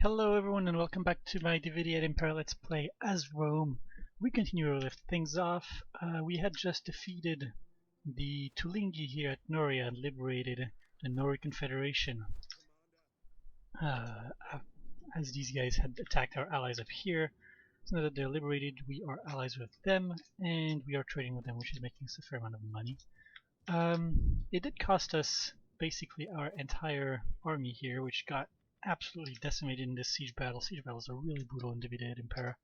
Hello everyone and welcome back to my DVD at Impera Let's Play as Rome. We continue to lift things off. We had just defeated the Tulingi here at Noria and liberated the Nori Confederation. As these guys had attacked our allies up here, so now that they're liberated we are allies with them and we are trading with them, which is making us a fair amount of money. It did cost us basically our entire army here, which got absolutely decimated in this siege battle. Siege battles are really brutal in DeI at Impera.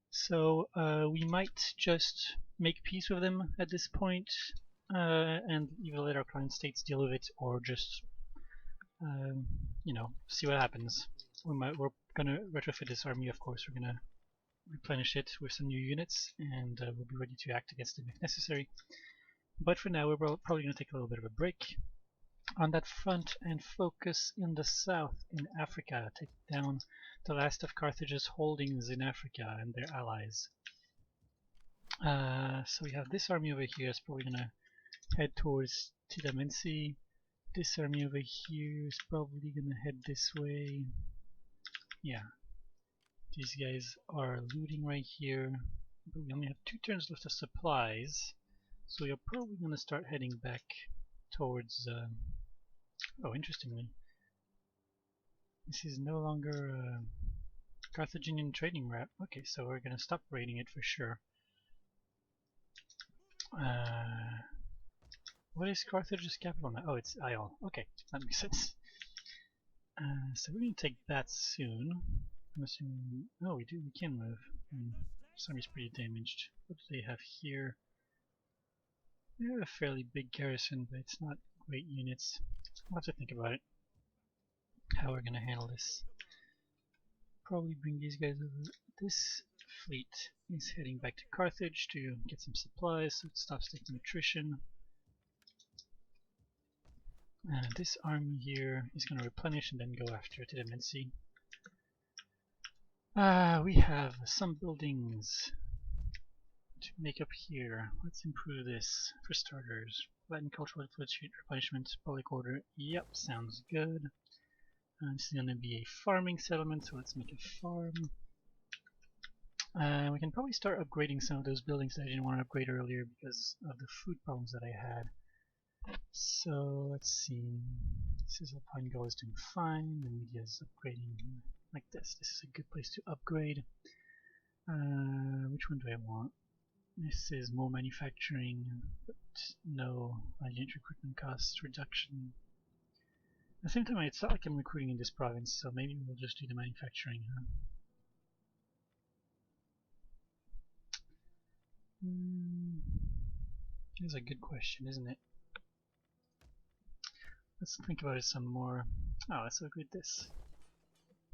So we might just make peace with them at this point and either let our client states deal with it or just see what happens. We're gonna retrofit this army, of course. We're gonna replenish it with some new units and we'll be ready to act against them if necessary. But for now we're probably gonna take a little bit of a break on that front and focus in the south in Africa, take down the last of Carthage's holdings in Africa and their allies. So we have this army over here is probably gonna head towards Tidamensi. This army over here is probably gonna head this way. Yeah, these guys are looting right here, but we only have 2 turns left of supplies, so we are probably gonna start heading back towards oh, interestingly, this is no longer a Carthaginian trading route. Okay, so we're gonna stop raiding it for sure. What is Carthage's capital now? Oh, it's Isle. Okay, that makes sense. So we're gonna take that soon. I'm assuming. Oh, we do. We can move. This army's pretty damaged. What do they have here? They have a fairly big garrison, but it's not great units. We'll have to think about it. How we're gonna handle this. Probably bring these guys over. This fleet is heading back to Carthage to get some supplies so it stops taking attrition. And this army here is gonna replenish and then go after Tidamensi. We have some buildings to make up here. Let's improve this for starters. Latin cultural influence, replenishment, public order. Yep, sounds good. This is going to be a farming settlement, so let's make a farm. We can probably start upgrading some of those buildings that I didn't want to upgrade earlier because of the food problems that I had. So let's see. Sizzle Pine Girl is doing fine. The media is upgrading like this. This is a good place to upgrade. Which one do I want? This is more manufacturing, but no agent recruitment cost reduction. At the same time, it's not like I'm recruiting in this province, so maybe we'll just do the manufacturing. That's a good question, isn't it? Let's think about it some more. Oh, let's upgrade this.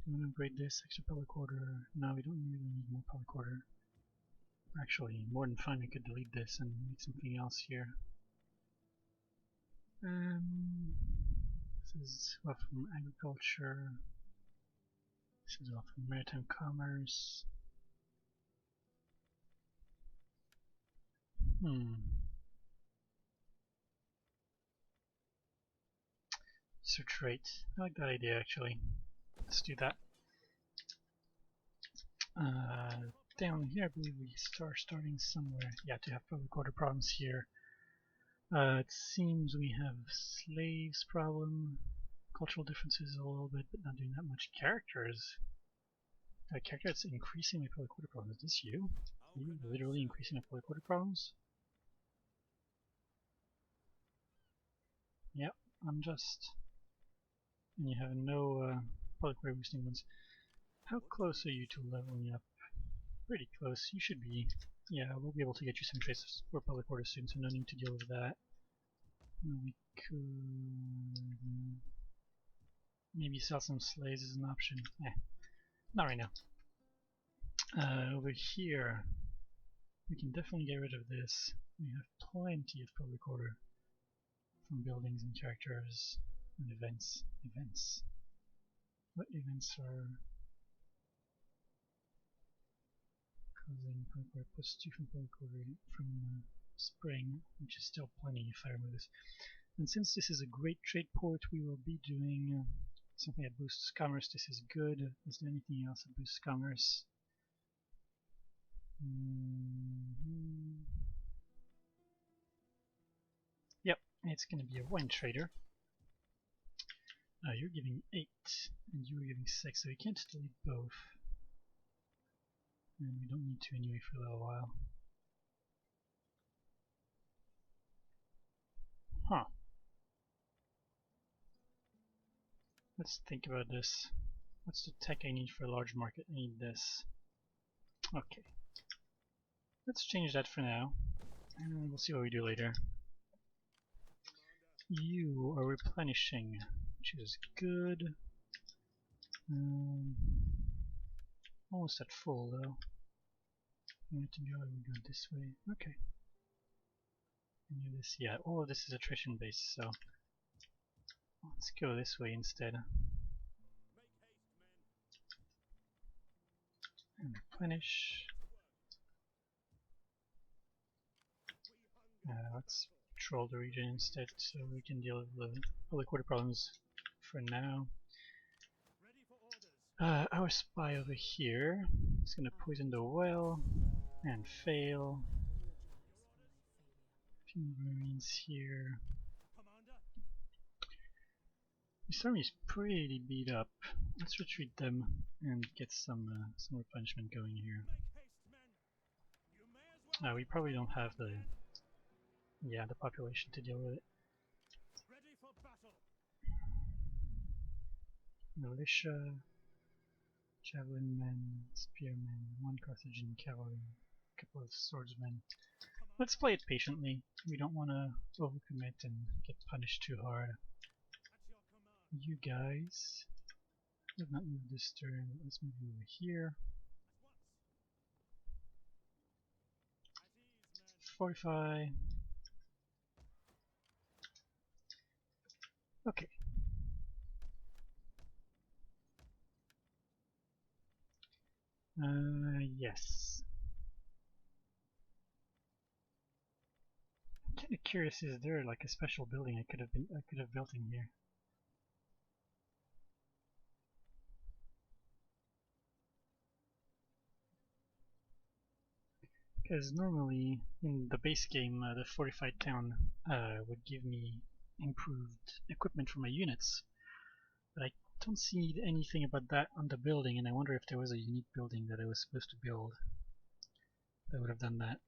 I'm going to upgrade this, extra public order. No, we don't really need more public order. Actually, more than fine, we could delete this and make something else here. This is wealth from agriculture. This is wealth from maritime commerce. Search rate. I like that idea actually. Let's do that. Down here I believe we start starting somewhere. Yeah, to have public order problems here. It seems we have slaves problem. Cultural differences a little bit, but not doing that much. Characters. A character that's increasing my public order problems. Is this you? Are you literally increasing my public order problems? Yep, unjust. And you have no public order boosting ones. How close are you to leveling up? Pretty close. You should be. Yeah, we'll be able to get you some traces for public order soon, so no need to deal with that. We could maybe sell some slaves as an option. Not right now. Over here, we can definitely get rid of this. We have plenty of public order from buildings and characters and events. Events. What events are causing public order? Plus 2 from public order from spring, which is still plenty if I remove this. And since this is a great trade port, we will be doing Something that boosts commerce, this is good. Is there anything else that boosts commerce? Yep, it's going to be a wine trader. You're giving 8, and you're giving 6, so we can't delete both. And we don't need to anyway for a little while. Huh. Let's think about this. What's the tech I need for a large market? I need this. Okay. Let's change that for now, and we'll see what we do later. You are replenishing, which is good. Almost at full though. I need to go this way. Okay. And this, yeah, all of this is attrition based, so let's go this way instead. And replenish. Let's control the region instead so we can deal with the public order problems for now. Our spy over here is going to poison the well and fail. A few marines here. This army is pretty beat up. Let's retreat them and get some replenishment going here. We probably don't have the population to deal with it. Militia, javelin men, spearmen, 1 Carthaginian cavalry, a couple of swordsmen. Let's play it patiently. We don't want to overcommit and get punished too hard. You guys have not moved this turn. Let's move you over here. Fortify. Okay. Yes. I'm kind of curious, is there like a special building I could have built in here? Because normally in the base game, the fortified town would give me improved equipment for my units, but I don't see anything about that on the building, and I wonder if there was a unique building that I was supposed to build that would have done that.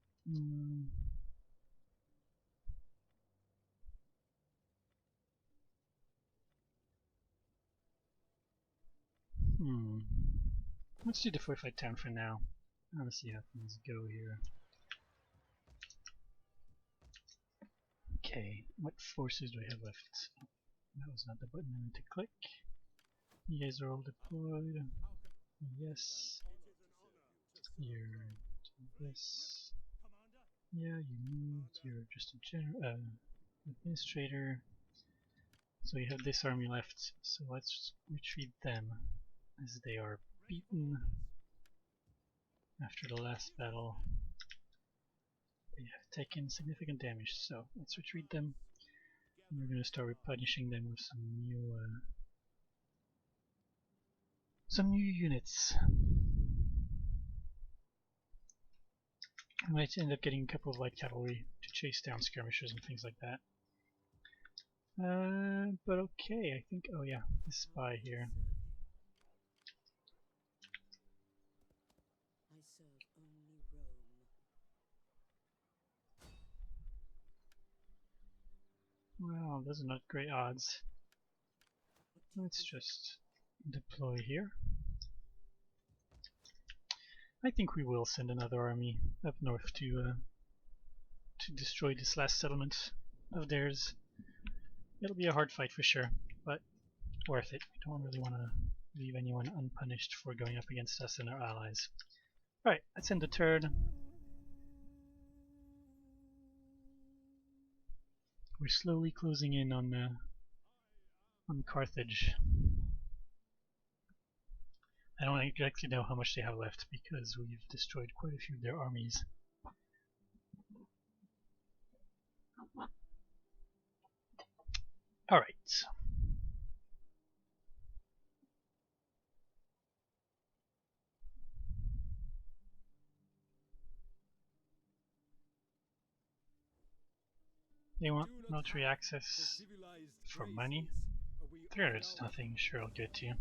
Let's do the fortified town for now. Let's see how things go here. Okay, what forces do I have left? That was not the button I meant to click. You guys are all deployed. Yes. You're this. Yeah, you moved. You're just a administrator. So you have this army left. So let's retreat them as they are beaten after the last battle. They have taken significant damage. So let's retreat them. And we're going to start replenishing them with some new units. I might end up getting a couple of light cavalry to chase down skirmishers and things like that. But okay, I think, oh yeah, this spy here. Well, those are not great odds. Let's just deploy here. I think we will send another army up north to destroy this last settlement of theirs. It'll be a hard fight for sure, but worth it. We don't really want to leave anyone unpunished for going up against us and our allies. Alright, let's end the turn. We're slowly closing in on Carthage. I don't exactly know how much they have left because we've destroyed quite a few of their armies. Alright. They want military access for money. 300 is nothing, sure I'll give it to you.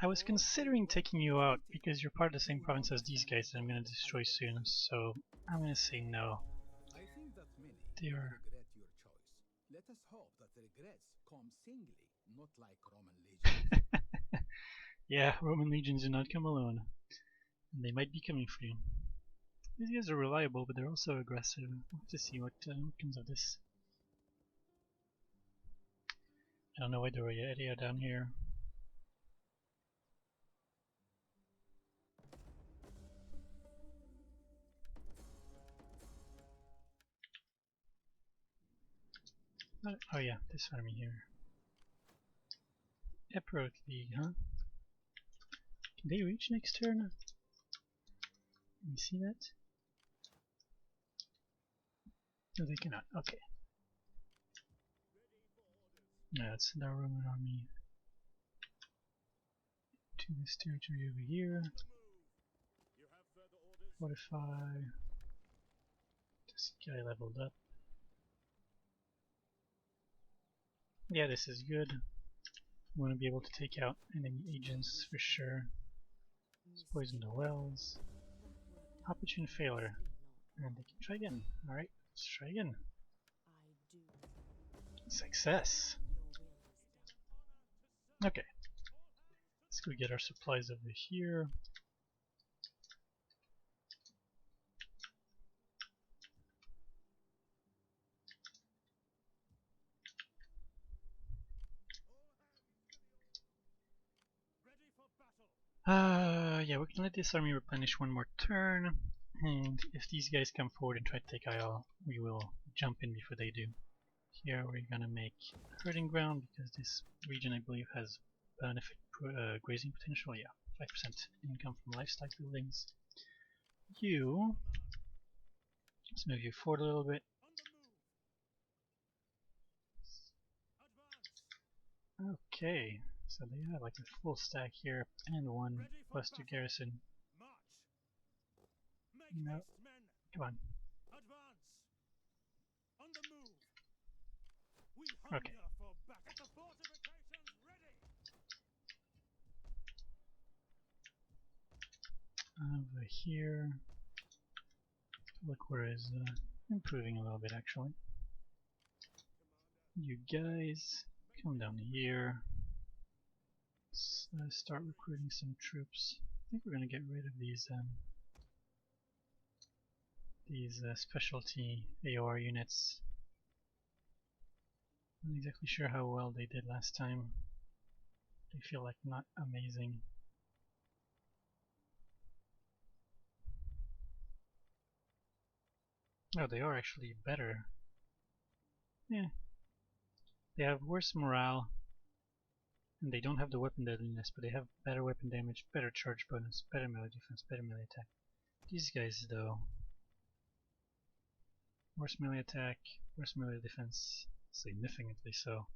I was considering taking you out because you're part of the same province as these guys that I'm gonna destroy soon, so I'm gonna say no. They are... Let us hope that the regrets come singly, not like Roman legions. Yeah, Roman legions do not come alone. And they might be coming for you. These guys are reliable, but they're also aggressive. We'll have to see what comes of this. I don't know why there were area down here. Oh yeah, this army here. Epirote League, huh? Can they reach next turn? Can you see that? No, they cannot. Okay. Yeah, let's send our Roman army to this territory over here. Fortify. This guy leveled up. Yeah, this is good. We want to be able to take out enemy agents for sure. Let's poison the wells. Opportune failure. And they can try again. Alright, let's try again. Success! Okay. Let's go get our supplies over here. Yeah, we can let this army replenish one more turn, and if these guys come forward and try to take Isle, we will jump in before they do. Here we're gonna make herding ground because this region, I believe, has benefit grazing potential. Yeah, 5% income from livestock buildings. You, let's move you forward a little bit. Okay, so they have like a full stack here and 1 plus 2 garrison. No, come on. Okay. Over here, public order is improving a little bit actually. You guys come down here. Let's start recruiting some troops. I think we're gonna get rid of these specialty AOR units. I'm not exactly sure how well they did last time. They feel like not amazing. Oh, they are actually better. Yeah. They have worse morale, and they don't have the weapon deadliness, but they have better weapon damage, better charge bonus, better melee defense, better melee attack. These guys, though, worse melee attack, worse melee defense, significantly so.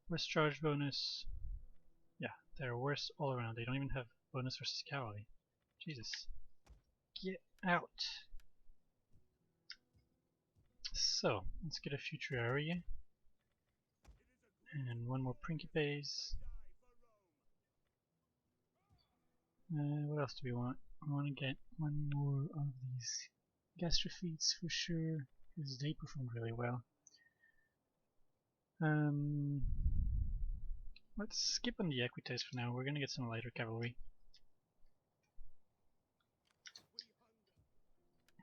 Worse charge bonus. Yeah, they're worse all around. They don't even have bonus versus cavalry. Jesus. Get out! So, let's get a future area. And 1 more Principes. What else do we want? I want to get 1 more of these gastrophetes for sure, because they performed really well. Let's skip on the Equites for now. We're gonna get some lighter cavalry.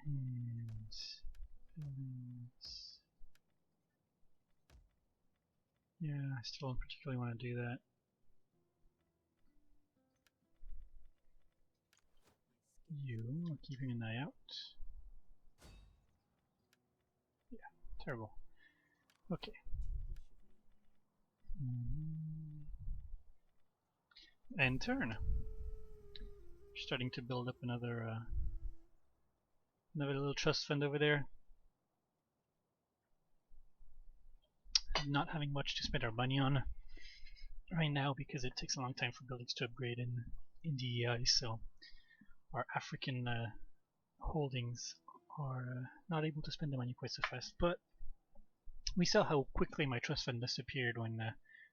And buildings. Yeah, I still don't particularly want to do that. You are keeping an eye out. Yeah, terrible. Okay. And turn. Starting to build up another little trust fund over there. Not having much to spend our money on. right now because it takes a long time for buildings to upgrade in DEI, so our African holdings are not able to spend the money quite so fast. But we saw how quickly my trust fund disappeared when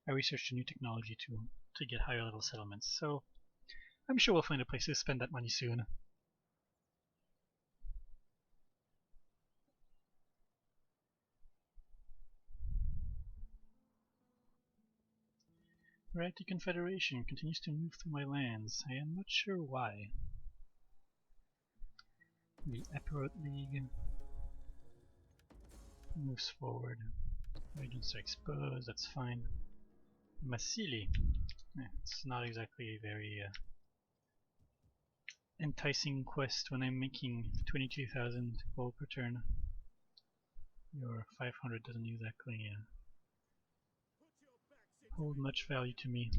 I researched a new technology to get higher level settlements. So I'm sure we'll find a place to spend that money soon. Right, the Confederation continues to move through my lands. I am not sure why. The Epirote League moves forward. Regions are exposed, that's fine. Masili. It's not exactly a very enticing quest when I'm making 22,000 gold per turn. Your 500 doesn't exactly hold much value to me.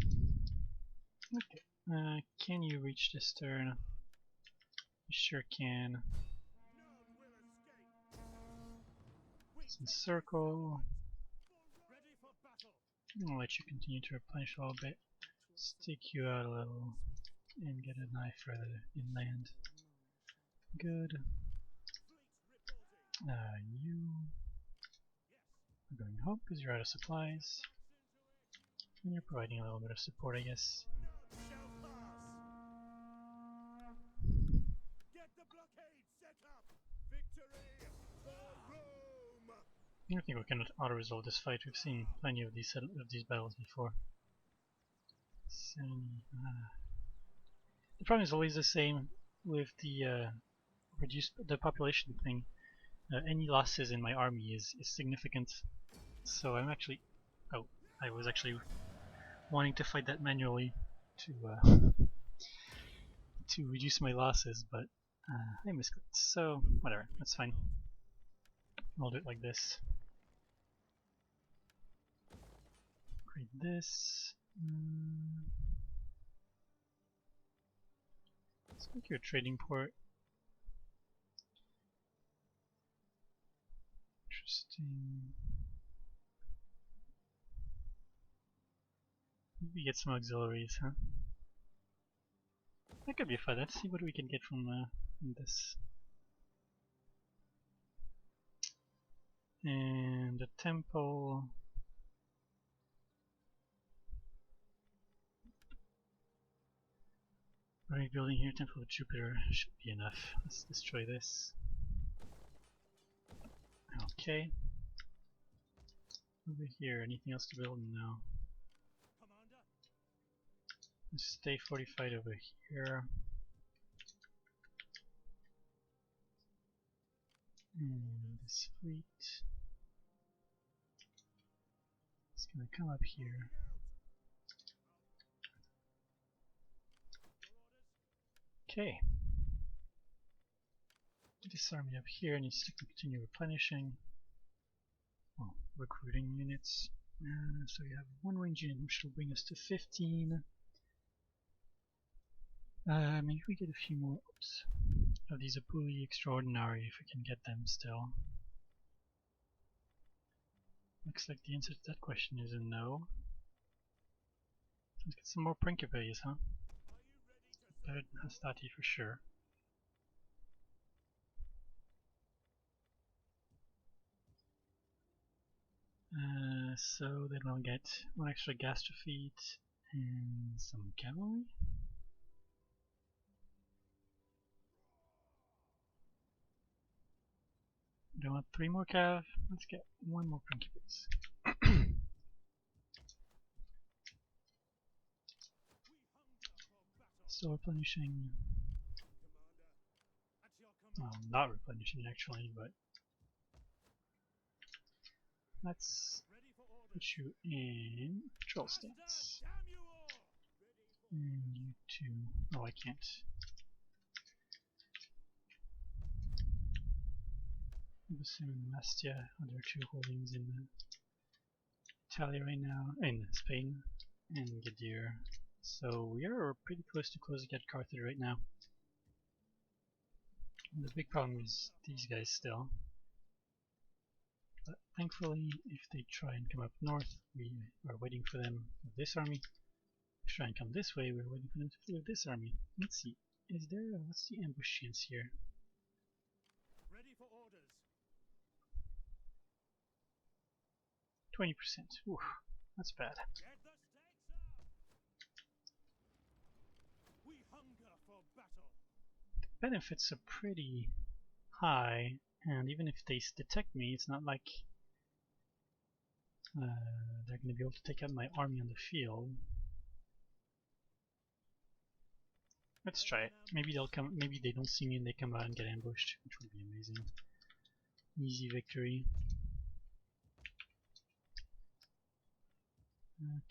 Okay, can you reach this turn? You sure can. It's in circle. I'll let you continue to replenish a little bit. Stick you out a little and get an eye further inland. Good. You are going home because you're out of supplies. And you're providing a little bit of support, I guess. I think we can auto-resolve this fight. We've seen plenty of these battles before. The problem is always the same with the the population thing. Any losses in my army is significant. So I'm actually, I was actually wanting to fight that manually to reduce my losses, but I misclicked. So whatever, that's fine. I'll do it like this. Create this. Let's make your trading port. Interesting. Maybe get some auxiliaries, huh? That could be fun. Let's see what we can get from this. And the temple. Rebuilding here, Temple of Jupiter should be enough. Let's destroy this. Okay. Over here, anything else to build? No. Let's stay fortified over here. And this fleet is gonna come up here. Okay. This army up here needs to continue replenishing. Well, recruiting units. So we have one range unit which will bring us to 15. Maybe we get a few more of these Apuli Extraordinary if we can get them still. Looks like the answer to that question is a no. Let's get some more Principes, huh? Better than Hastati for sure. So then I'll get one extra Gastropheet and some cavalry. Do I want 3 more cav? Let's get 1 more Principes. Still replenishing. Well, not replenishing actually, but let's put you in patrol stance. And you two. Oh, I can't. Basum and Mastia are their 2 holdings in Italy right now, in Spain, and Gadir. So we are pretty close to closing at Carthage right now. And the big problem is these guys still. But thankfully, if they try and come up north, we are waiting for them with this army. If they try and come this way, we're waiting for them to flee with this army. Let's see. Is there what's the ambush chance here? Ready for orders. 20%. Ooh, that's bad. Get the stakes up. We hunger for battle. Benefits are pretty high, and even if they detect me, it's not like they're going to be able to take out my army on the field. Let's try it. Maybe they'll come. Maybe they don't see me and they come out and get ambushed, which would be amazing. Easy victory.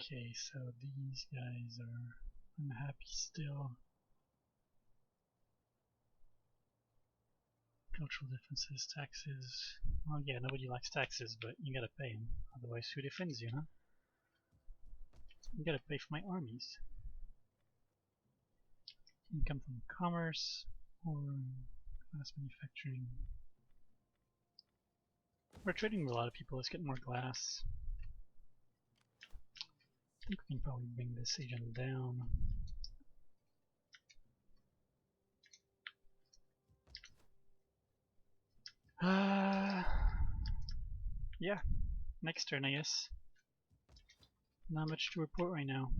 Okay, so these guys are unhappy still. Cultural differences, taxes. Well, yeah, nobody likes taxes, but you gotta pay them. Otherwise, who defends you, huh? You gotta pay for my armies. Income from commerce or glass manufacturing. We're trading with a lot of people. Let's get more glass. I think we can probably bring this agent down. Yeah, next turn, I guess. Not much to report right now.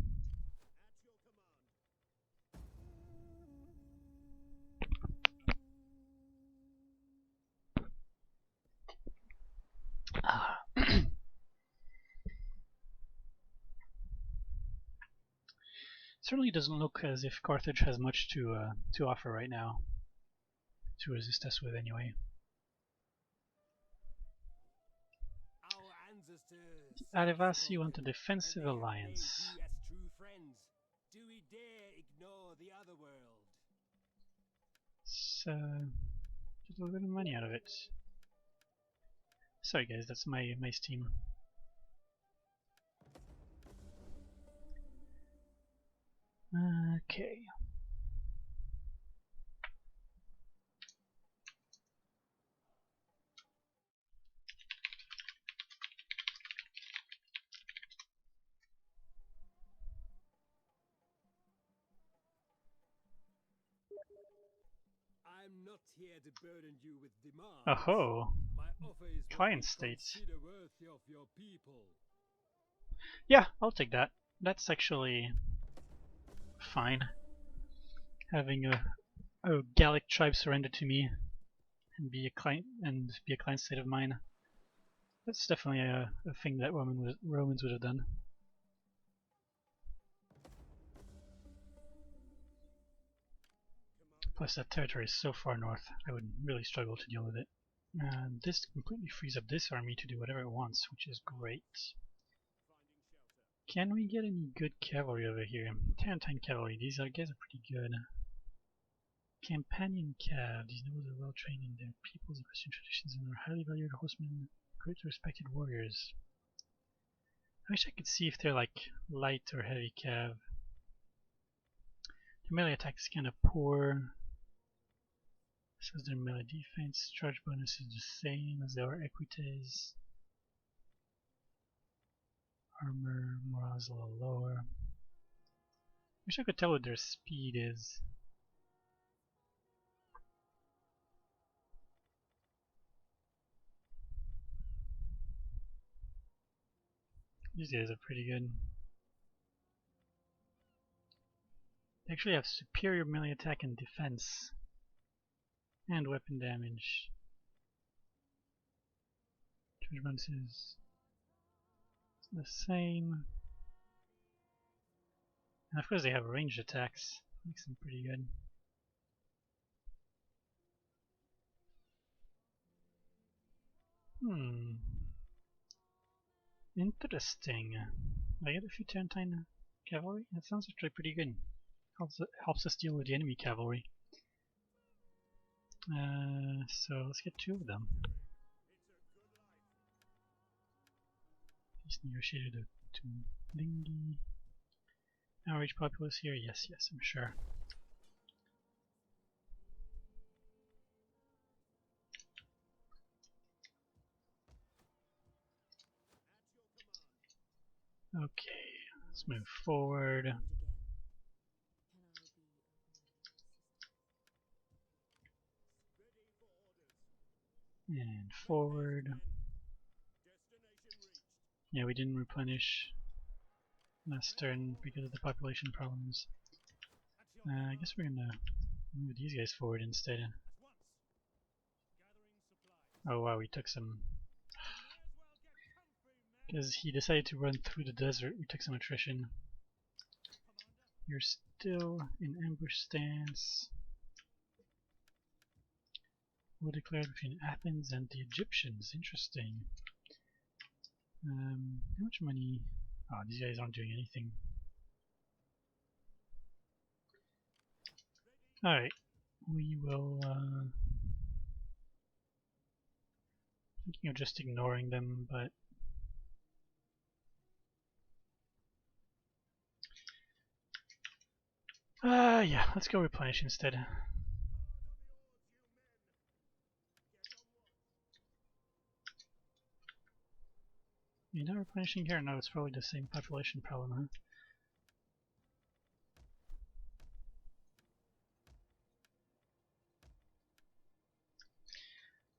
Certainly doesn't look as if Carthage has much to offer right now. To resist us with, anyway. Arevasi want a defensive alliance. Do we dare ignore the other world? So, get a little bit of money out of it. Sorry guys, that's my Steam. Okay. I'm not here to burden you with demands. Oh, My offer is client states. consider worthy of your people. Yeah, I'll take that. That's actually fine. Having a Gallic tribe surrender to me and be a client state of mine. That's definitely a thing that Romans would have done. Plus that territory is so far north, I would really struggle to deal with it. And this completely frees up this army to do whatever it wants, which is great. Can we get any good cavalry over here? Tarentine cavalry, these guys are pretty good. Campanian cav, these nobles are well trained in their people's and Christian traditions and are highly valued horsemen, greatly respected warriors. I wish I could see if they're like light or heavy cav. Their melee attack is kind of poor. Says their melee defense, charge bonus is the same as their equites. Armor, morale is a little lower. Wish I could tell what their speed is. These guys are pretty good. They actually have superior melee attack and defense. And weapon damage. Charge bonus is the same. And of course they have ranged attacks. Makes them pretty good. Interesting. I get a few Tarentine cavalry? That sounds actually pretty good. Helps us deal with the enemy cavalry. So let's get 2 of them. He's negotiated to Lingi. Average populace here? Yes, I'm sure. Let's move forward. And forward. Yeah, we didn't replenish last turn because of the population problems. I guess we're gonna move these guys forward instead. Oh wow, we took some... Because he decided to run through the desert, we took some attrition. You're still in ambush stance. War declared between Athens and the Egyptians. Interesting. How much money? Oh, these guys aren't doing anything. Alright, we will... thinking of just ignoring them, but... yeah, let's go replenish instead. You're not replenishing here? No, it's probably the same population problem, huh?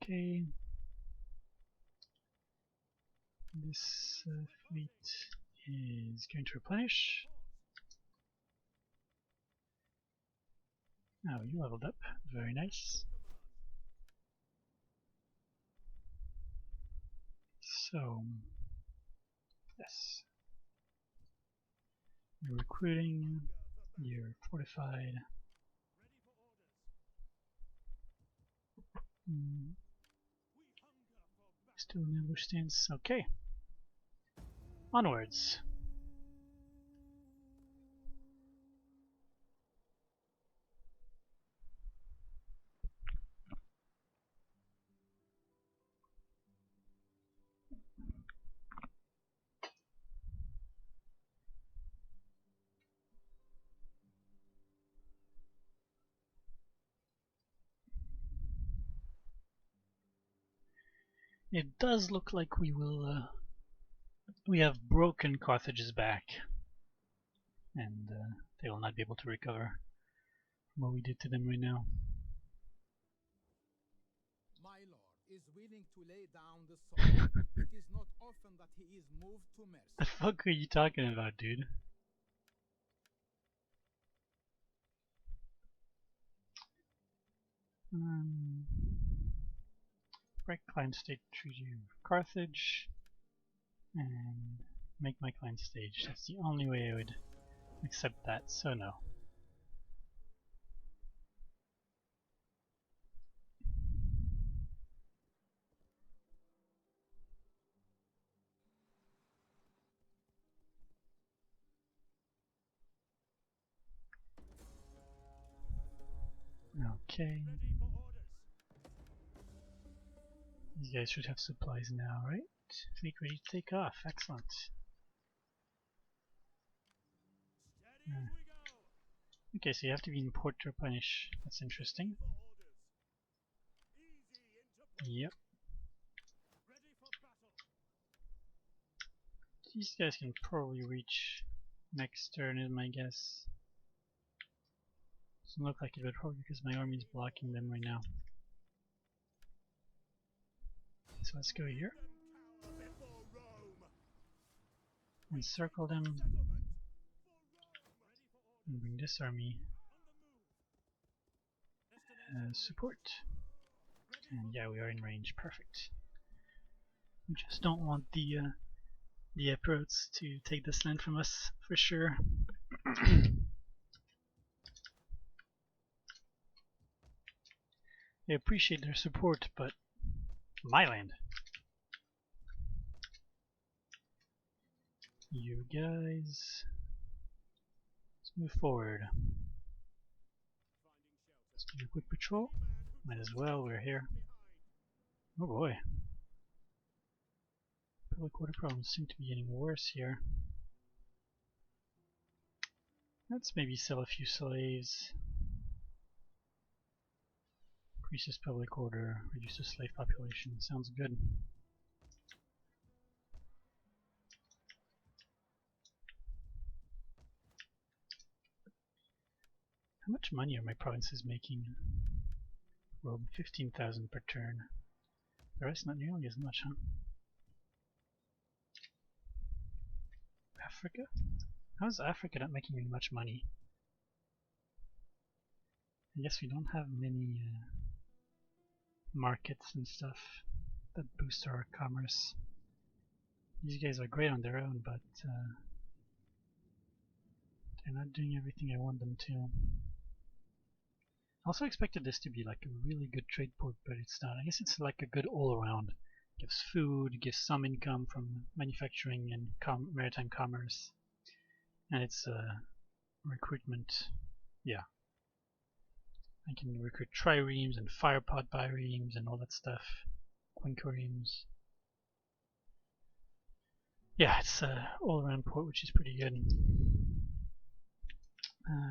Okay. This fleet is going to replenish. Oh, you leveled up. Very nice. So, yes. You're recruiting. You're fortified. Still in ambush stance. Okay. Onwards. It does look like we will. We have broken Carthage's back, and they will not be able to recover from what we did to them right now. My lord is willing to lay down the sword. It is not often that he is moved to mercy. The fuck are you talking about, dude? Break client state treaty of Carthage and make my client stage. That's the only way I would accept that, so no. Okay. These guys should have supplies now, right? Fleet ready to take off. Excellent. Okay, so you have to be in port to replenish. That's interesting. Yep. These guys can probably reach next turn, is my guess. Doesn't look like it, but probably because my army is blocking them right now. So let's go here. Encircle them. And bring this army. Support. And yeah, we are in range. Perfect. We just don't want the Epirotes to take this land from us, for sure. I appreciate their support, but my land. You guys, let's move forward. Let's do a quick patrol. Might as well, we're here. Oh boy. Public order problems seem to be getting worse here. Let's maybe sell a few slaves. Increases public order, reduces slave population. Sounds good. much money are my provinces making? Rome, 15,000 per turn. The rest not nearly as much, huh? Africa? How's Africa not making me much money? I guess we don't have many markets and stuff that boost our commerce. These guys are great on their own, but they're not doing everything I want them to. I also expected this to be like a really good trade port, but it's not. I guess it's like a good all-around. Gives food, gives some income from manufacturing and maritime commerce, and it's recruitment. Yeah, I can recruit triremes and firepot biremes and all that stuff, quinqueremes. Yeah, it's all-around port, which is pretty good.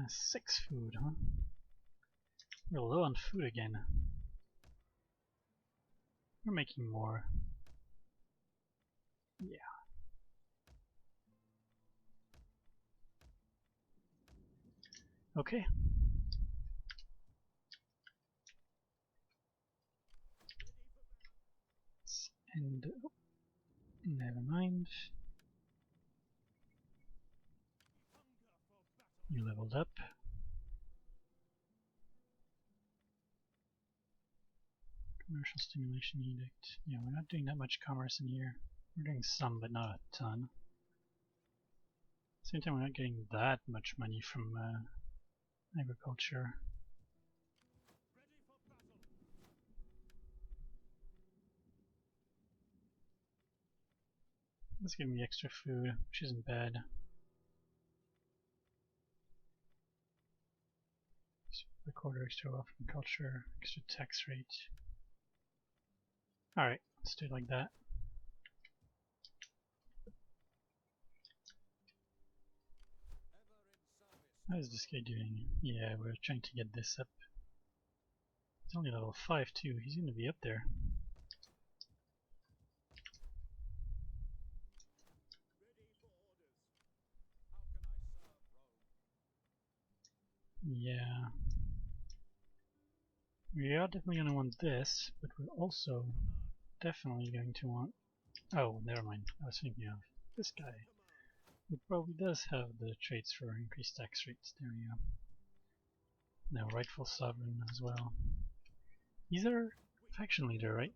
6 food, huh? We're low on food again. We're making more. Yeah. Okay. And oh, never mind. You leveled up. Commercial stimulation edict. Yeah, we're not doing that much commerce in here. We're doing some, but not a ton. At the same time, we're not getting that much money from agriculture. Let's give me extra food, which isn't bad. Recorder, extra wealth from culture, extra tax rate. Alright, let's do it like that. How is this guy doing? Yeah, we're trying to get this up. He's only level 5 too, he's gonna be up there. Yeah. We are definitely going to want this, but we're also definitely going to want... Oh, never mind. I was thinking of this guy, who probably does have the traits for increased tax rates. There we go. Now, rightful sovereign as well. He's our faction leader, right?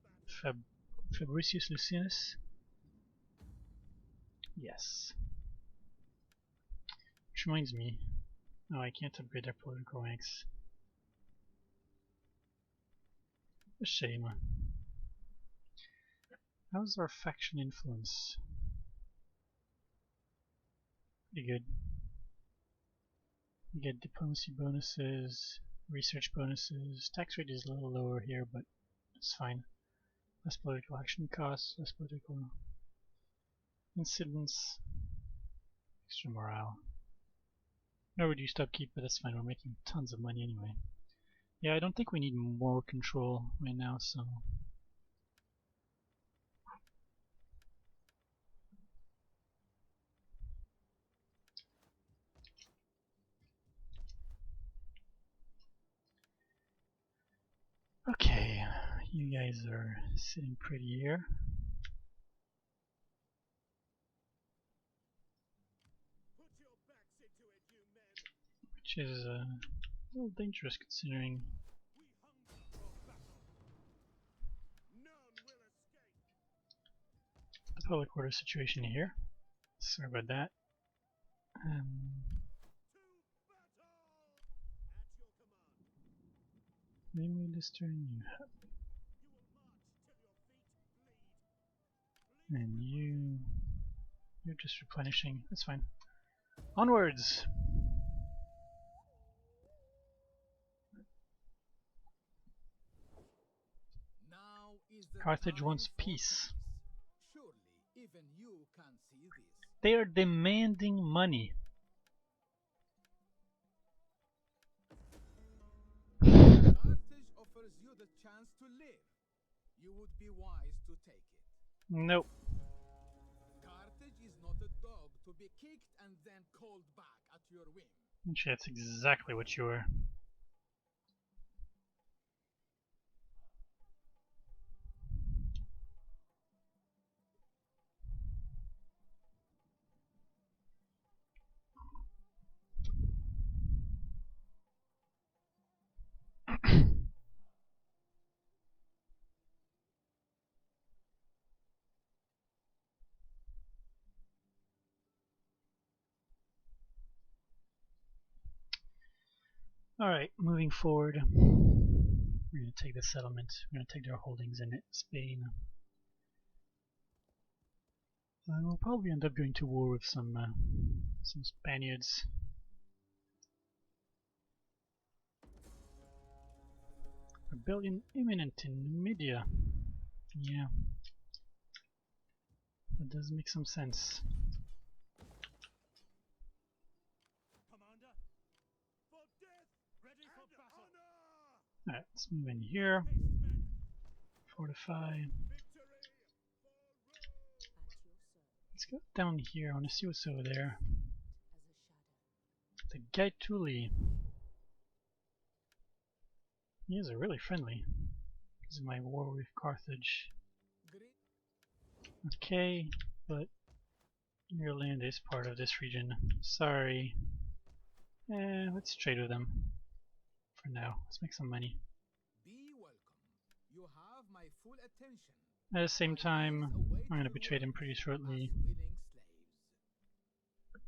Fabricius Lucinus? Yes. Which reminds me... Oh, I can't upgrade their political ranks. A shame. How's our faction influence? Pretty good. We get diplomacy bonuses, research bonuses. Tax rate is a little lower here, but it's fine. Less political action costs, less political incidents, extra morale. No reduced upkeep, but that's fine. We're making tons of money anyway. Yeah, I don't think we need more control right now, so... Okay, you guys are sitting pretty here. Which is a little dangerous considering the public order situation here. Sorry about that. Maybe this turn you have. And you're just replenishing. That's fine. Onwards! Carthage wants peace. Surely even you can see this. They are demanding money. Carthage offers you the chance to live. You would be wise to take it. Nope. Carthage is not a dog to be kicked and then called back at your whim. Actually, that's exactly what you are. Alright, moving forward. We're going to take the settlement. We're going to take their holdings in Spain. We'll probably end up going to war with some Spaniards. Rebellion imminent in Numidia. Yeah, that does make some sense. Commander, for death, ready for battle. Alright, let's move in here. Fortify. Victory for Rome. Let's go down here. I want to see what's over there. The Gaetuli. You guys are really friendly. This is my war with Carthage. Okay, but your land is part of this region. Sorry. Let's trade with them. For now. Let's make some money. Be welcome. You have my full attention. At the same time, I'm going to betray them pretty shortly. Willing slaves.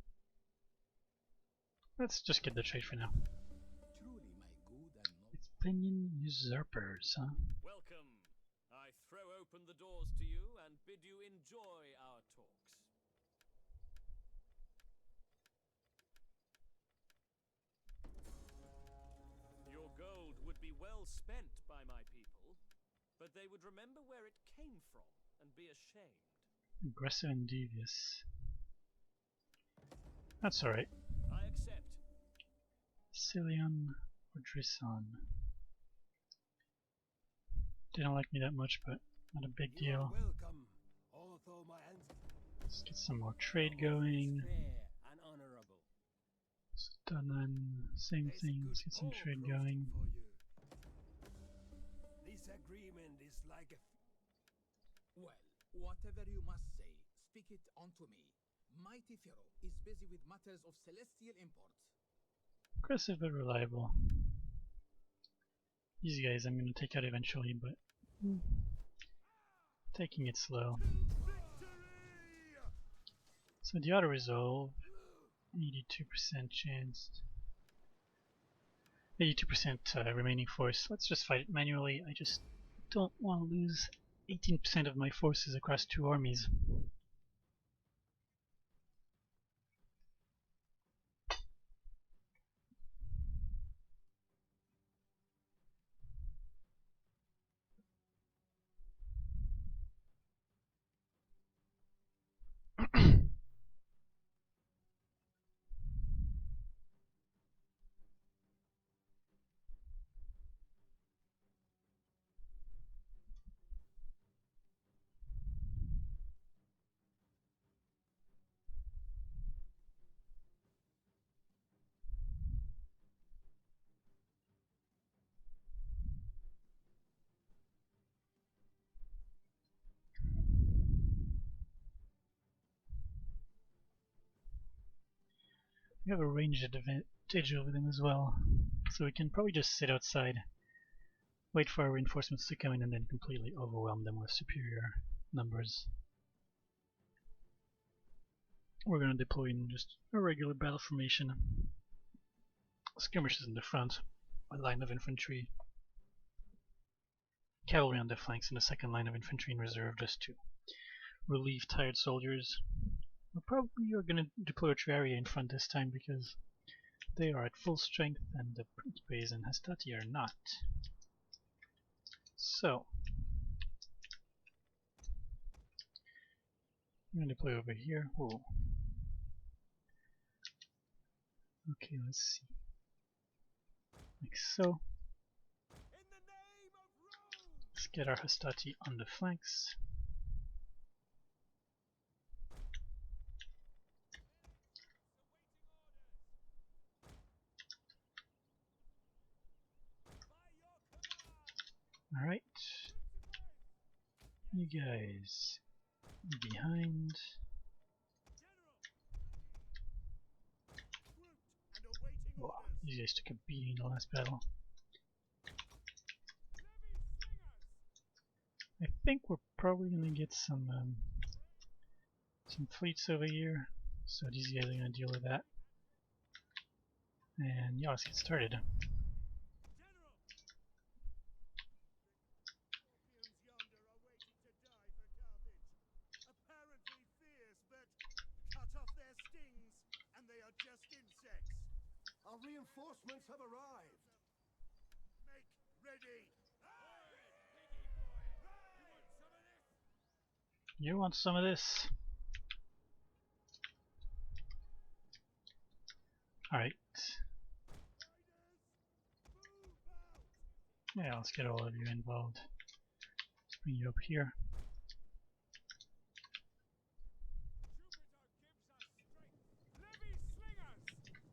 Let's just get the trade for now. Truly, my good and noble. Athenian usurpers, huh? Welcome. I throw open the doors to you and bid you enjoy our talks. Your gold would be well spent by my people, but they would remember where it came from and be ashamed. Aggressive and devious. That's alright. I accept. Sicilian or Drison. They don't like me that much, but not a big deal. Welcome. Although my Let's get some more trade going. Fair and honorable. Stunnan, same thing. Let's get some trade going. This agreement is like a... Well, whatever you must say, speak it unto me. Mighty Pharaoh is busy with matters of celestial import. Aggressive but reliable. These guys I'm going to take out eventually, but taking it slow. So the auto resolve, 82% chance, 82% remaining force. Let's just fight it manually. I just don't want to lose 18% of my forces across two armies. We have a ranged advantage over them as well, so we can probably just sit outside, wait for our reinforcements to come in, and then completely overwhelm them with superior numbers. We're going to deploy in just a regular battle formation. Skirmishers in the front, a line of infantry, cavalry on the flanks, and a second line of infantry in reserve just to relieve tired soldiers. We probably are going to deploy Triaria in front this time because they are at full strength and the Principes and Hastati are not. So, I'm going to deploy over here. Whoa. Okay, let's see. Like so. Let's get our Hastati on the flanks. Alright. You guys behind. Wow, these guys took a beating in the last battle. I think we're probably gonna get some fleets over here, so these guys are gonna deal with that. And yeah, let's get started. just insects. Our reinforcements have arrived. Make ready. You want some of this? Alright. Yeah, let's get all of you involved. Let's bring you up here.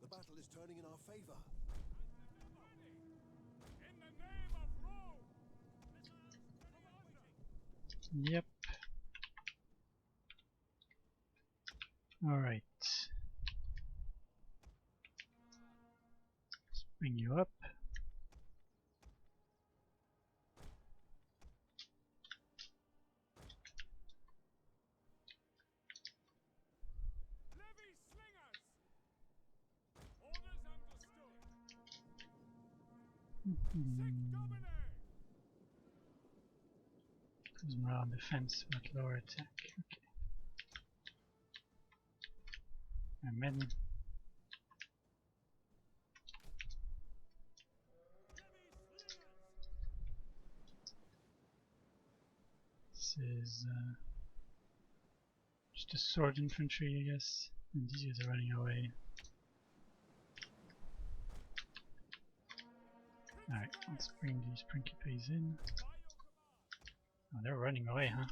The battle is turning in our favor. Yep. Alright. Let's bring you up. Because we're on defense but lower attack. Okay. And then this is just a sword infantry, I guess. And these guys are running away. Alright, let's bring these principes in. Oh, they're running away, huh?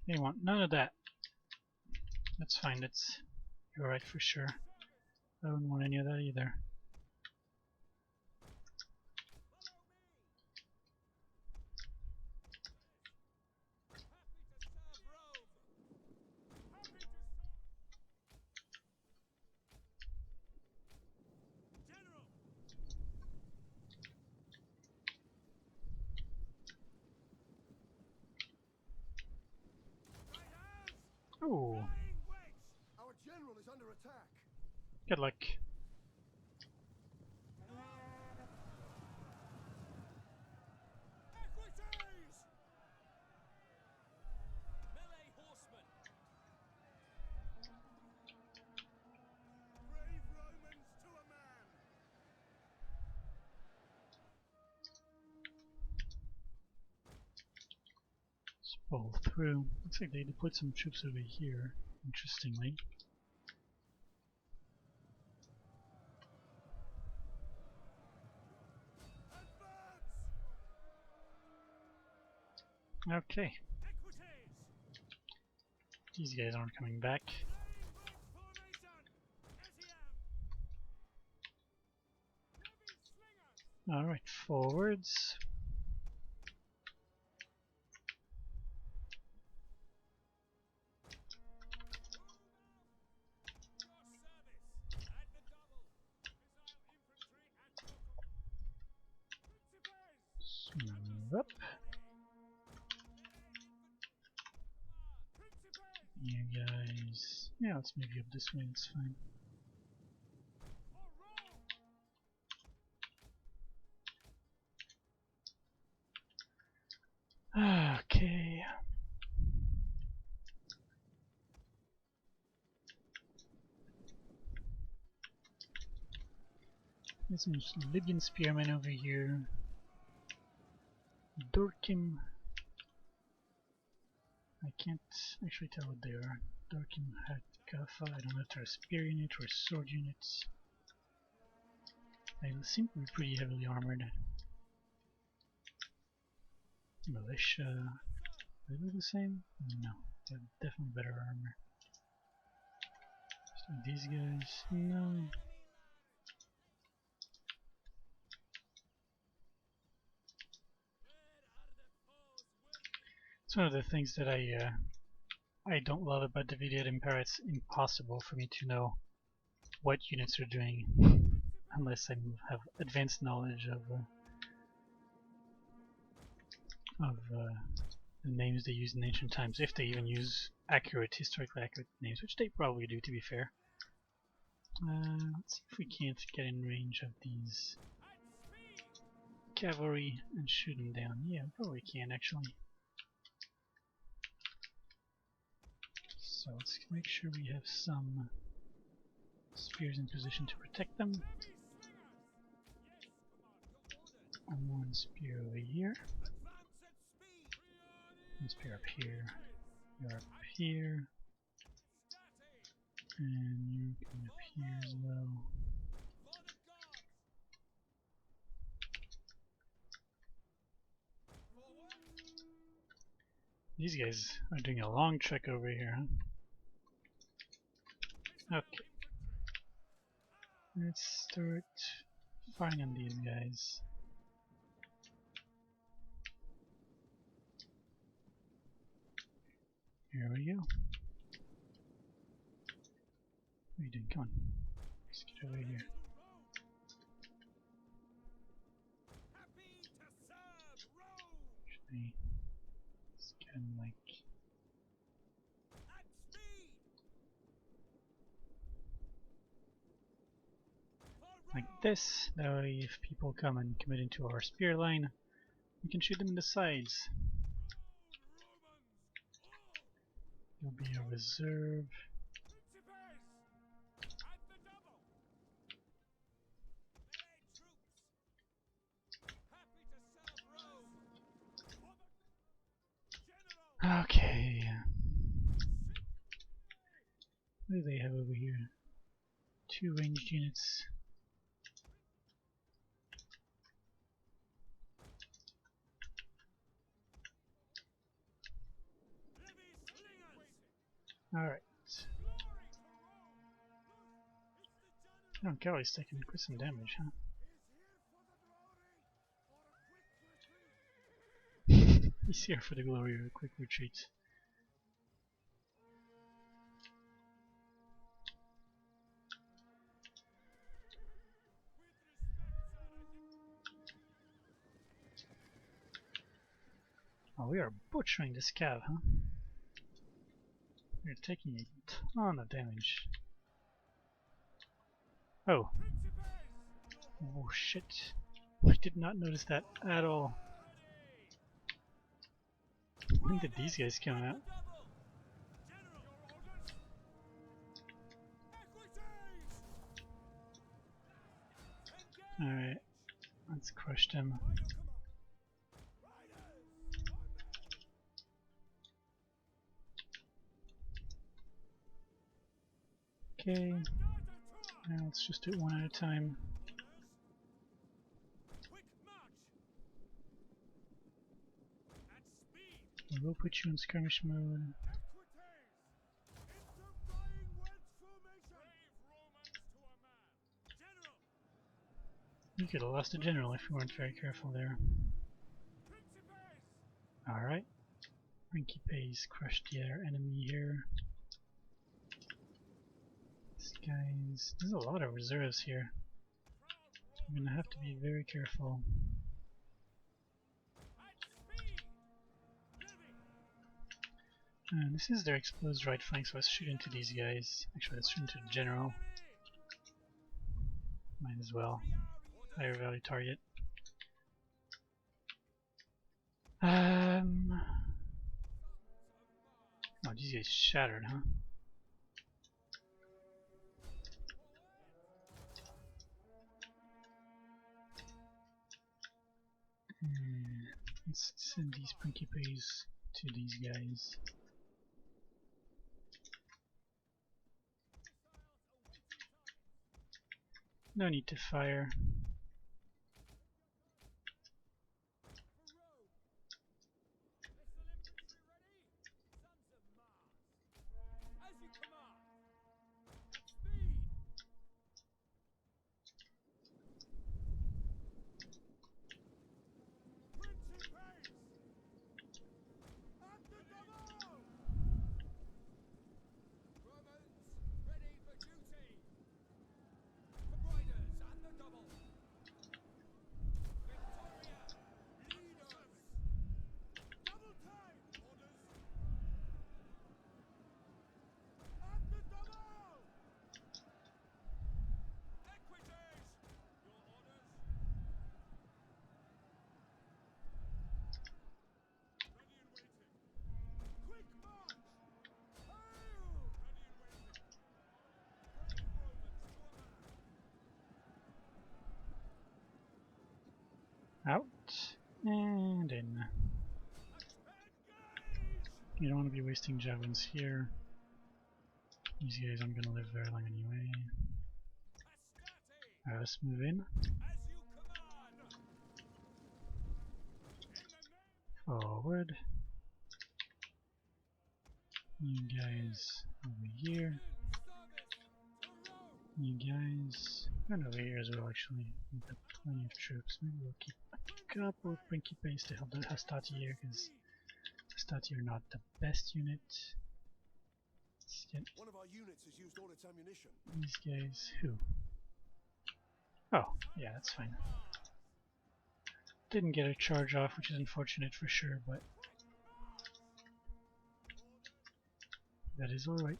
They want none of that. That's fine, you're right for sure. I wouldn't want any of that either. Ooh, Our general is under attack. good luck. Melee horsemen! Brave Romans to a man. Let's pull through. Looks like they deployed some troops over here, interestingly. Okay. These guys aren't coming back. Alright, forwards. Move up. You guys... yeah, let's move you up this way, it's fine. Okay. There's some Libyan spearmen over here. Dorkim. I can't actually tell what they are. Dorkim Hatkafa. I don't know if they're a spear unit or sword units. They seem to be pretty heavily armored. Militia. Are they the same? No. They have definitely better armor. So these guys, no. It's one of the things that I don't love about the video at Impera. It's impossible for me to know what units are doing unless I have advanced knowledge of the names they use in ancient times, if they even use historically accurate names, which they probably do, to be fair. Let's see if we can't get in range of these cavalry and shoot them down. Yeah, we probably can actually. So let's make sure we have some spears in position to protect them. And one spear over here. One spear up here. You're up here. And you can up here as well. These guys are doing a long trek over here, huh? Okay. Let's start firing on these guys. Here we go. What are you doing? Come on. Let's get over here. Actually, let's get him like this. That way if people come and commit into our spear line, we can shoot them in the sides. There'll be a reserve. Okay. What do they have over here? 2 ranged units. Alright. Oh, Gally's taking quite some damage, huh? He's here for the glory of a quick retreat. Oh, we are butchering this cav, huh? We're taking a ton of damage. Oh. Oh shit. I did not notice that at all. When did these guys come out? Alright. Let's crush them. Okay. Now let's just do it one at a time. We'll put you in skirmish mode. You could have lost a general if you weren't very careful there. Alright. Principes crushed their enemy here. These guys... There's a lot of reserves here. I'm gonna have to be very careful. This is their exposed right flank, so let's shoot into these guys. Actually, let's shoot into the general. Might as well. Higher value target. Oh, these guys shattered, huh? Let's send these principes to these guys. No need to fire. And in. You don't want to be wasting javelins here. These guys aren't going to live very long anyway. Alright, let's move in. Forward. You guys over here. You guys and over here as well actually. We've got plenty of troops. Maybe we'll keep a couple of Principes to help the Hastati here because Hastati are not the best unit. Let's get One of our units has used all its ammunition. these guys. Who? Oh, yeah, that's fine. Didn't get a charge off, which is unfortunate for sure, but that is alright.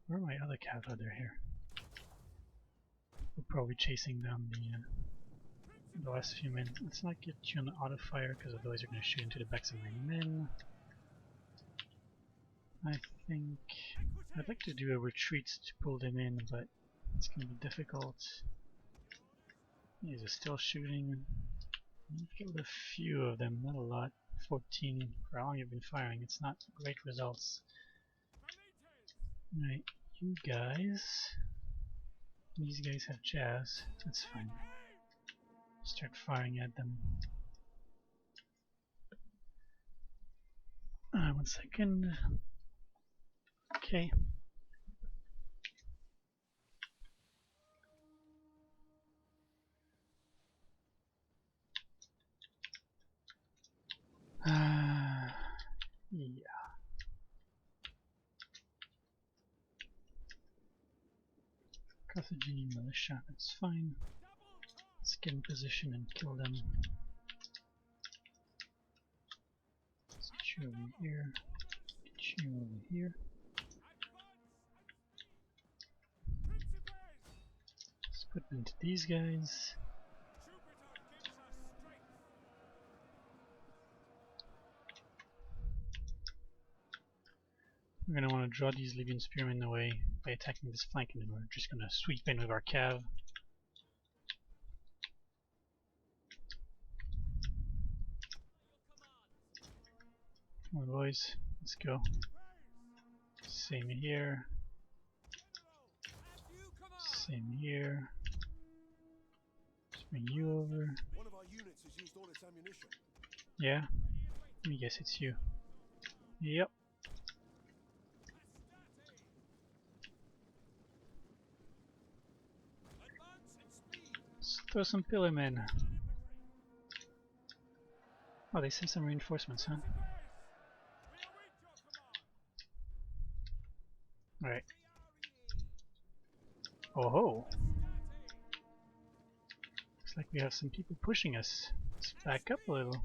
Where are my other cav? Oh, they're here. We're probably chasing down the last few men. Let's not get you on auto fire because otherwise you're going to shoot into the backs of my men. I think I'd like to do a retreat to pull them in, but it's going to be difficult. These are still shooting. You've killed a few of them, not a lot. 14 for how long you've been firing. It's not great results. Right, you guys. These guys have jazz. That's fine. Start firing at them. 1 second. Okay. Yeah. Carthaginian militia, that's fine. Let's get in position and kill them. Let's get you over here. Get you over here. Let's put them to these guys. We're going to want to draw these Libyan spearmen away by attacking this flank, and then we're just going to sweep in with our cav. Come on boys, let's go. Same here. Same here. Let's bring you over. One of our units has used all its ammunition. Yeah? Let me guess it's you. Yep. Let's throw some pillarmen. Oh, they sent some reinforcements, huh? Alright. Oh ho! Looks like we have some people pushing us. Let's back up a little.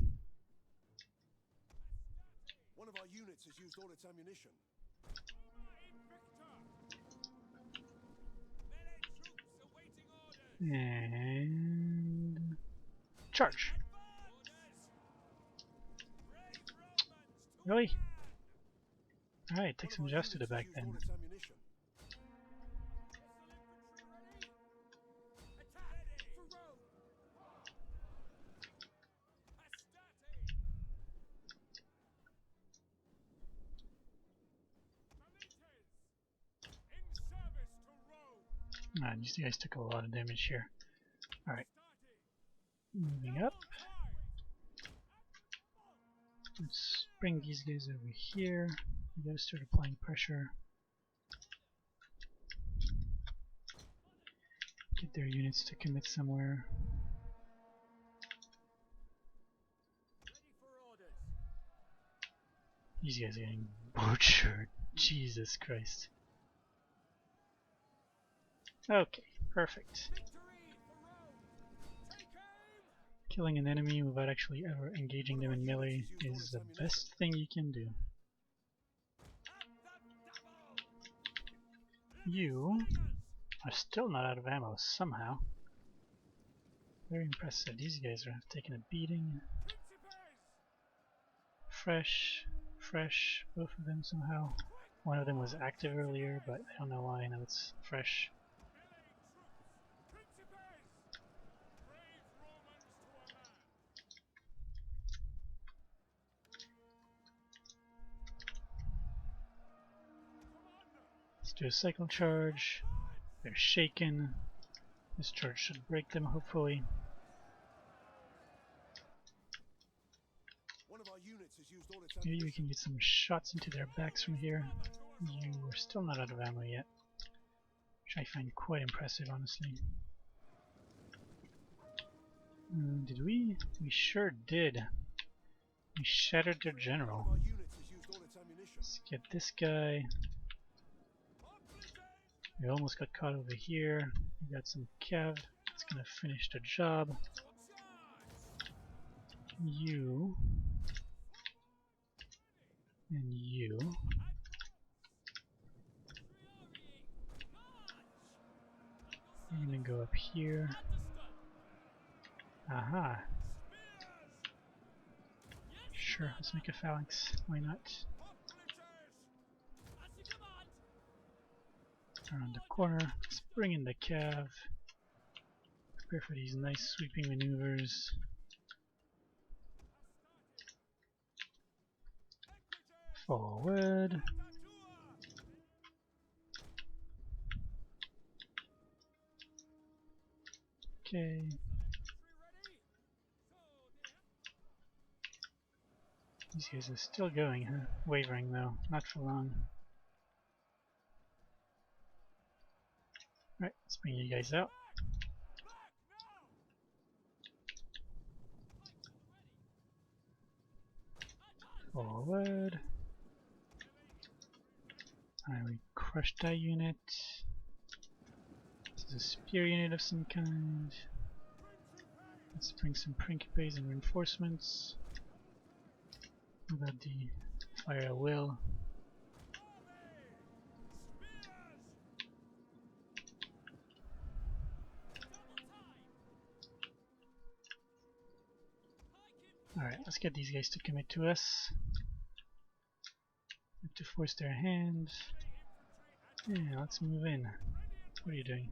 One of our units has used all its ammunition. And charge! Really? Alright, take some just to the back then. These guys took a lot of damage here. Alright. Moving up. Let's bring these guys over here. We gotta start applying pressure. Get their units to commit somewhere. These guys are getting butchered. Jesus Christ. Okay, perfect. Killing an enemy without actually ever engaging them in melee is the best thing you can do. You are still not out of ammo somehow. Very impressive. These guys have taken a beating. Fresh, both of them somehow. One of them was active earlier, but I don't know why. Now it's fresh. Let's do a cycle charge. They're shaken. This charge should break them, hopefully. One of our units has used all its Maybe we ammunition. can get some shots into their backs from here. You are still not out of ammo yet, which I find quite impressive, honestly. Did we? We sure did. We shattered their general. One of our units has used all its ammunition. Let's get this guy. We almost got caught over here. We got some cav. It's gonna finish the job. You. And you. I'm gonna go up here. Aha. Sure, let's make a phalanx. Why not? Around the corner. Let's bring in the cav. Prepare for these nice sweeping maneuvers. Forward. Okay. These guys are still going, huh? Wavering though, not for long. Right, let's bring you guys out. Forward. Alright, we crushed that unit. This is a spear unit of some kind. Let's bring some principes and reinforcements. What about the fire at will? Alright, let's get these guys to commit to us. We have to force their hand. Yeah, let's move in. What are you doing?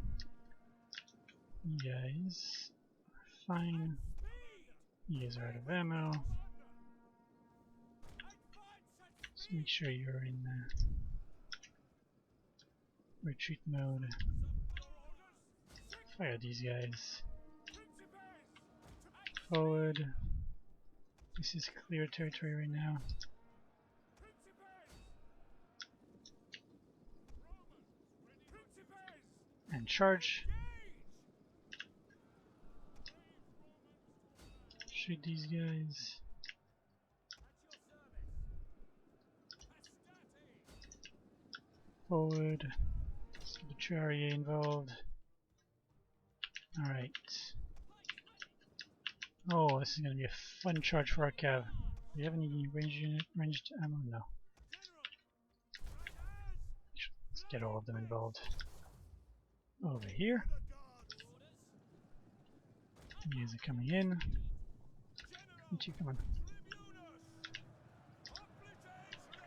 You guys are fine. You guys are out of ammo. Just make sure you're in retreat mode. Fire these guys. Forward. This is clear territory right now. And charge. Shoot these guys. Forward. Let's get the chariot involved. Alright. Oh, this is going to be a fun charge for our cav. Do we have any ranged ammo? No. Let's get all of them involved. Over here. You guys are coming in. You two, come on.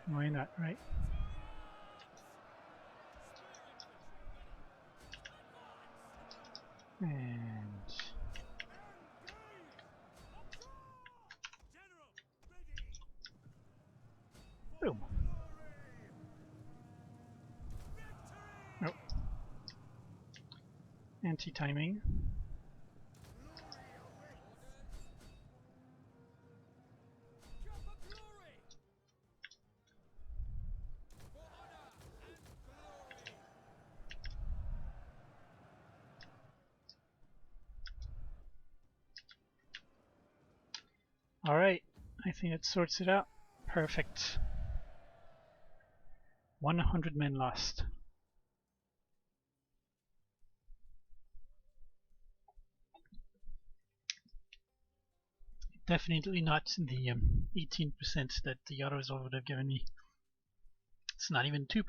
Why not, right? And boom. Nope. Anti-timing. Alright, I think that sorts it out. Perfect. 100 men lost. Definitely not the 18% that the auto result would have given me. It's not even 2%.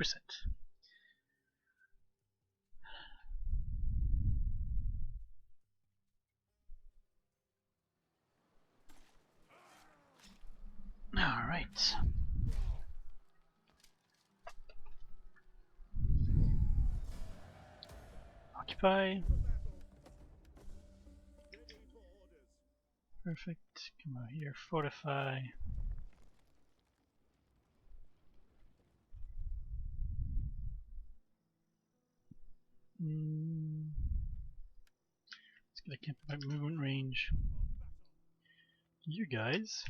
Alright. Occupy. Perfect. Come out here. Fortify. Let's get a camp by movement range. You guys,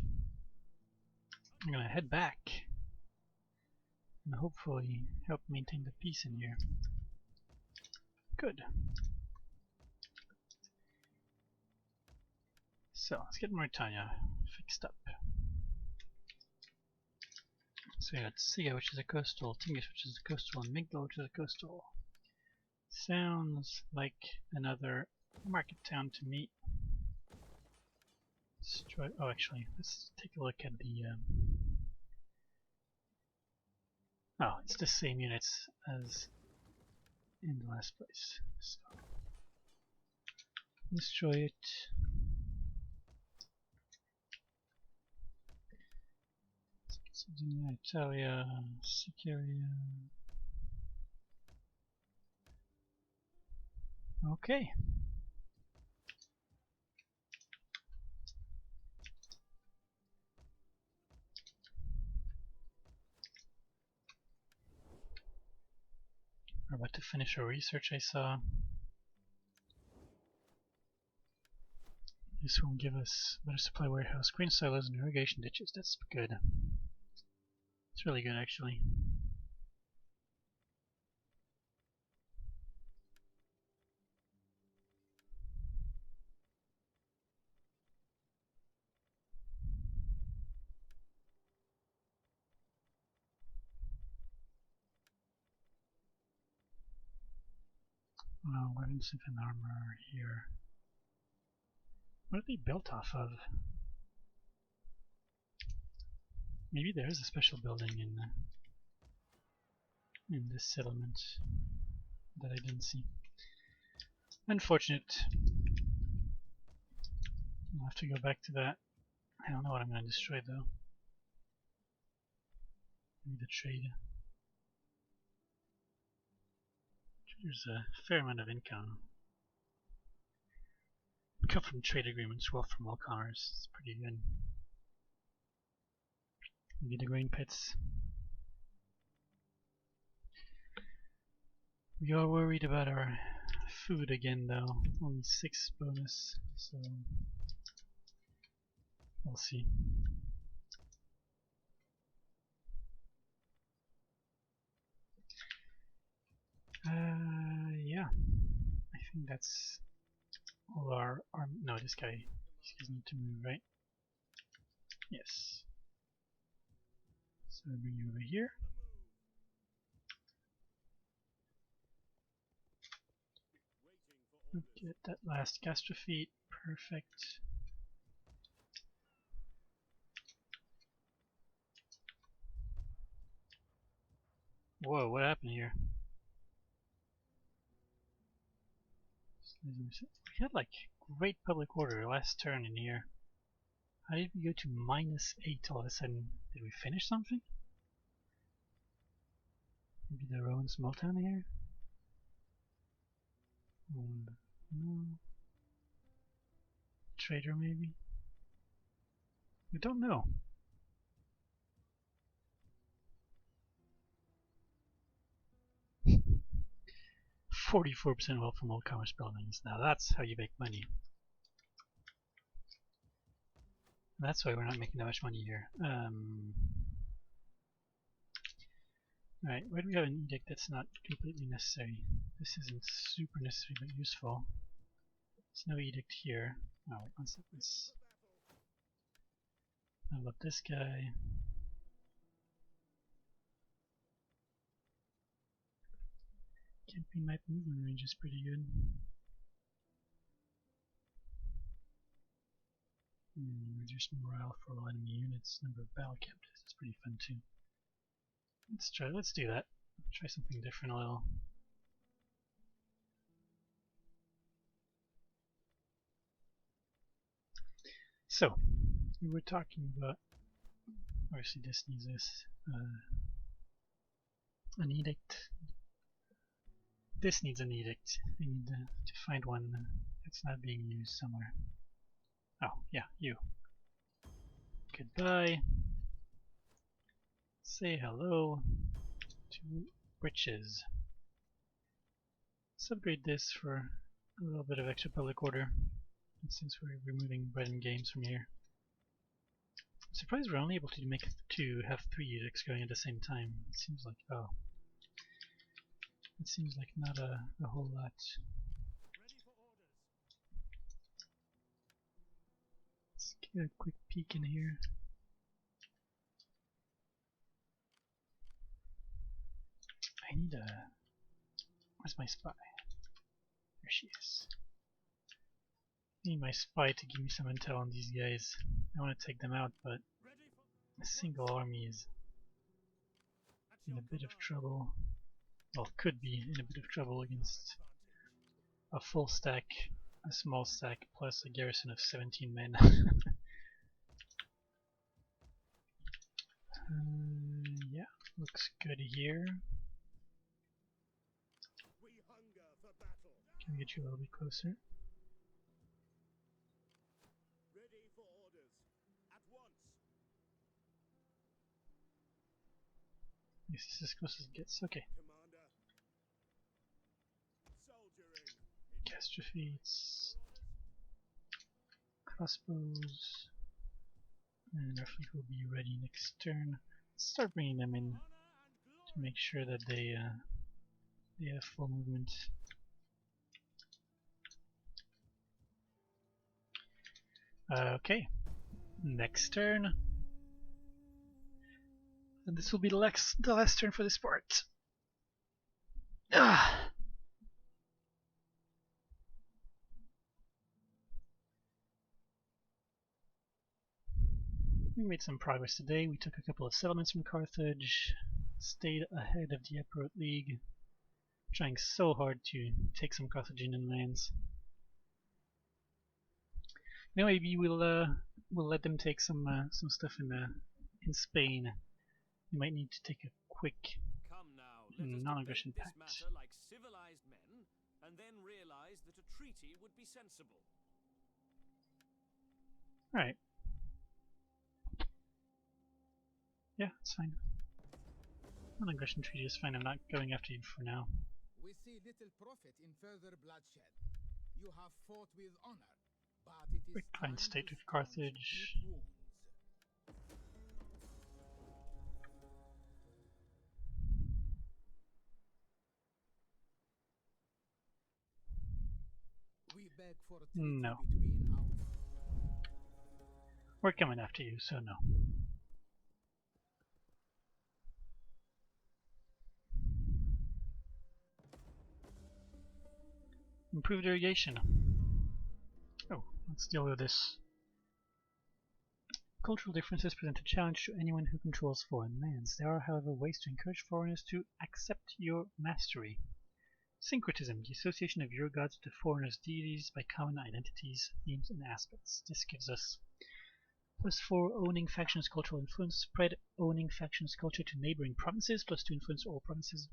I'm gonna head back and hopefully help maintain the peace in here. Good. So let's get Mauritania fixed up. So we got Siga, which is a coastal, Tingis, which is a coastal, and Migdal, which is a coastal. Sounds like another market town to me. Destroy. Oh, actually, let's take a look at the. Oh, it's the same units as in the last place. So destroy it. Italia, Sicaria. Okay. We're about to finish our research, I saw. This will give us better supply warehouse, grain silos, and irrigation ditches. That's good. It's really good, actually. Weapons and armor here. What are they built off of? Maybe there is a special building in this settlement that I didn't see. Unfortunate. I'll have to go back to that. I don't know what I'm going to destroy though. Maybe the trade. There's a fair amount of income. Come from trade agreements, wealth from all commerce. It's pretty good. Maybe the grain pits. We are worried about our food again though. Only 6 bonus, so we'll see. Yeah. I think that's all our no, this guy needs to move, right? Yes. So I'll bring you over here. Get that last gastrophyte. Perfect. Whoa, what happened here? We had like great public order last turn in here. How did we go to -8 all of a sudden? Did we finish something? Maybe the Rowan small town here? No. Trader maybe? We don't know. $44% wealth from all commerce buildings. Now that's how you make money. That's why we're not making that much money here. Alright, where do we have an edict that's not completely necessary? This isn't super necessary but useful. There's no edict here. Oh wait, one second. How about this guy? Campaign map movement range is pretty good. Reduce morale for all enemy units. Number of battle captives is pretty fun too. Let's do that. Try something different a little. So, we were talking about, obviously this needs this, an edict. This needs an edict. I need to find one that's not being used somewhere. Oh, yeah, you. Goodbye. Say hello to Britches. Let's upgrade this for a little bit of extra public order, since we're removing bread and games from here. I'm surprised we're only able to have 3 edicts going at the same time. It seems like not a whole lot. Let's get a quick peek in here. I need a... Where's my spy? There she is. I need my spy to give me some intel on these guys. I want to take them out, but a single army is in a bit of trouble. Well, could be in a bit of trouble against a full stack, a small stack, plus a garrison of 17 men. Yeah, looks good here. Can we get you a little bit closer? Ready for orders. At once. Yes, this is as close as it gets. Okay. Commander. Soldiering. Catastrophes. Crossbows. And our fleet will be ready next turn. Let's start bringing them in to make sure that they have full movement. Okay, next turn. And this will be the last turn for this part. Ah! We made some progress today. We took a couple of settlements from Carthage, stayed ahead of the Epirote League, trying so hard to take some Carthaginian lands. Now maybe we'll let them take some stuff in Spain. We might need to take a quick Come now, let us non-aggression debate this pact. matter like civilized men, and then realize that a treaty would be sensible. Alright. Yeah, it's fine. Non-aggression treaty is fine. I'm not going after you for now. We see little profit in further bloodshed. You have fought with honor, but it is Quick fine time state to with stanch Carthage. deep wounds. We beg for a treaty No. between our... We're coming after you, so no. Improved irrigation. Oh, let's deal with this. Cultural differences present a challenge to anyone who controls foreign lands. There are, however, ways to encourage foreigners to accept your mastery. Syncretism, the association of your gods with the foreigner's deities by common identities, themes, and aspects. This gives us +4 owning factions cultural influence, spread owning factions culture to neighboring provinces, +2 influence all provinces,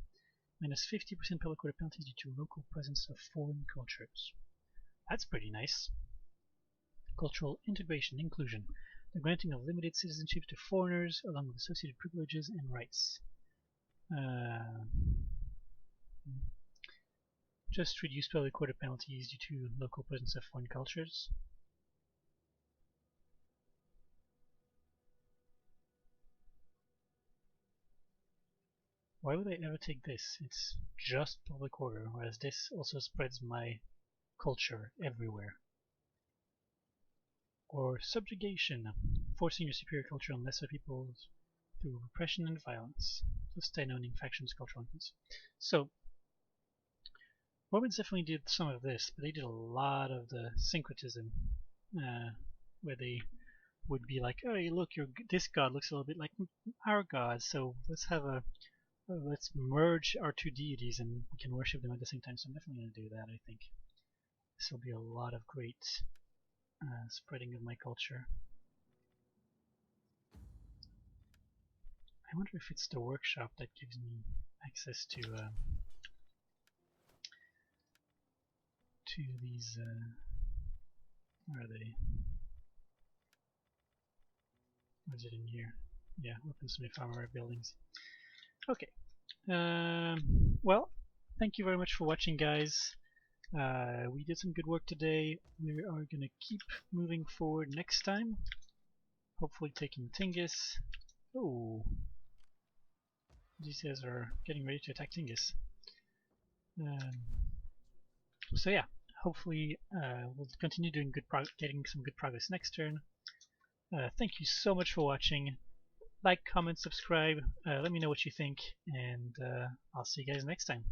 -50% public order penalties due to local presence of foreign cultures. That's pretty nice. Cultural integration, inclusion, the granting of limited citizenship to foreigners, along with associated privileges and rights. Just reduce public order penalties due to local presence of foreign cultures. Why would I ever take this? It's just public order, whereas this also spreads my culture everywhere. Or subjugation, forcing your superior culture on lesser peoples through repression and violence. Sustain owning factions cultural influence. So, Romans definitely did some of this, but they did a lot of the syncretism, where they would be like, "Oh, look, this god looks a little bit like our god, so let's merge our two deities and we can worship them at the same time." So I'm definitely going to do that. I think this will be a lot of great spreading of my culture. I wonder if it's the workshop that gives me access to these. Where are they? Or is it in here? Yeah, weaponsmith armor buildings. Okay. Well, thank you very much for watching, guys. We did some good work today. We are going to keep moving forward next time. Hopefully taking Tingis. Oh, these guys are getting ready to attack Tingis. So yeah, hopefully we'll continue doing getting some good progress next turn. Thank you so much for watching. Like, comment, subscribe. Let me know what you think, and I'll see you guys next time.